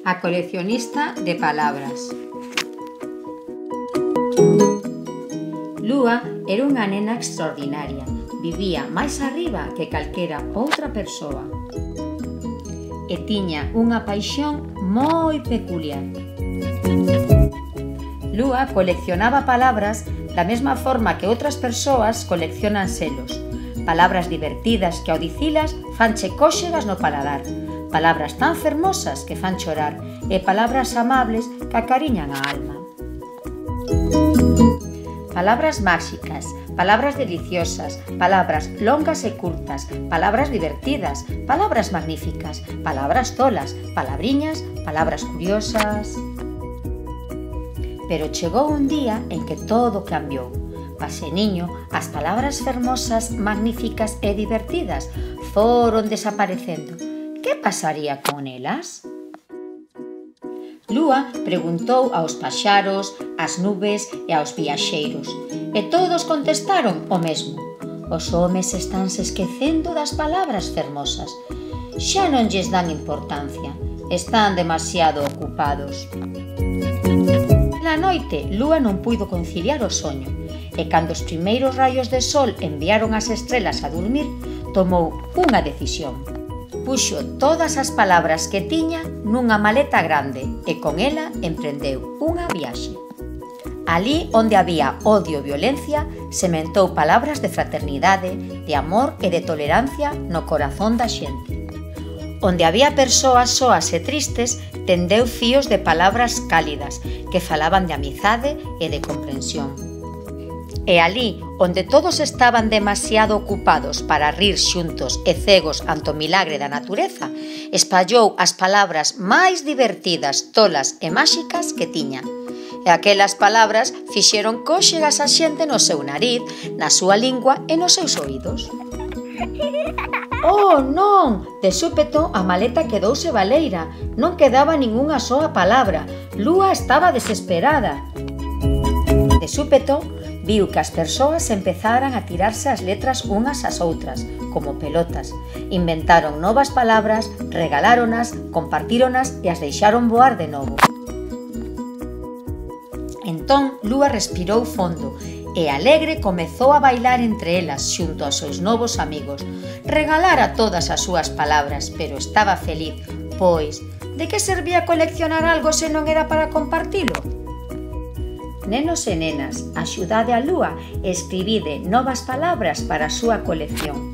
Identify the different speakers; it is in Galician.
Speaker 1: A coleccionista de palabras. Lúa era unha nena extraordinaria. Vivía máis arriba que calquera outra persoa. E tiña unha paixón moi peculiar. Lúa coleccionaba palabras da mesma forma que outras persoas coleccionan selos. Palabras divertidas que ao dicilas fanche cóxegas no paladar. Palabras tan fermosas que fan chorar e palabras amables que acariñan a alma. Palabras máxicas, palabras deliciosas, palabras longas e curtas, palabras divertidas, palabras magníficas, palabras tolas, palabriñas, palabras curiosas. Pero chegou un día en que todo cambiou. Paseniño, as palabras fermosas, magníficas e divertidas foron desaparecendo. Que pasaría con elas? Lúa preguntou aos paxaros, ás nubes e aos viaxeiros, e todos contestaron o mesmo. Os homes estánse esquecendo das palabras fermosas. Xa non lles dan importancia, están demasiado ocupados. Na noite, Lúa non puido conciliar o soño, e cando os primeiros raios de sol enviaron as estrelas a dormir, tomou unha decisión. Puxo todas as palabras que tiña nunha maleta grande e con ela emprendeu unha viaxe. Alí onde había odio e violencia, sementou palabras de fraternidade, de amor e de tolerancia no corazón da xente. Onde había persoas soas e tristes, tendeu fíos de palabras cálidas que falaban de amizade e de comprensión. E alí, onde todos estaban demasiado ocupados para rir xuntos e cegos ante o milagre da natureza, espallou as palabras máis divertidas, tolas e máxicas que tiña. E aquelas palabras fixeron cóxegas a xente no seu nariz, na súa lingua e nos seus oídos. Oh, non! De súpeto a maleta quedouse baleira. Non quedaba ningunha soa palabra. Lúa estaba desesperada. De súpeto, viu que as persoas empezaran a tirarse as letras unhas ás outras, como pelotas. Inventaron novas palabras, regaláronas, compartíronas e as deixaron voar de novo. Entón, Lúa respirou fondo e alegre comezou a bailar entre elas xunto aos seus novos amigos. Regalara todas as súas palabras, pero estaba feliz, pois, de que servía coleccionar algo se non era para compartilo? Nenos e nenas, axudade a Lúa e escribide novas palabras para a súa colección.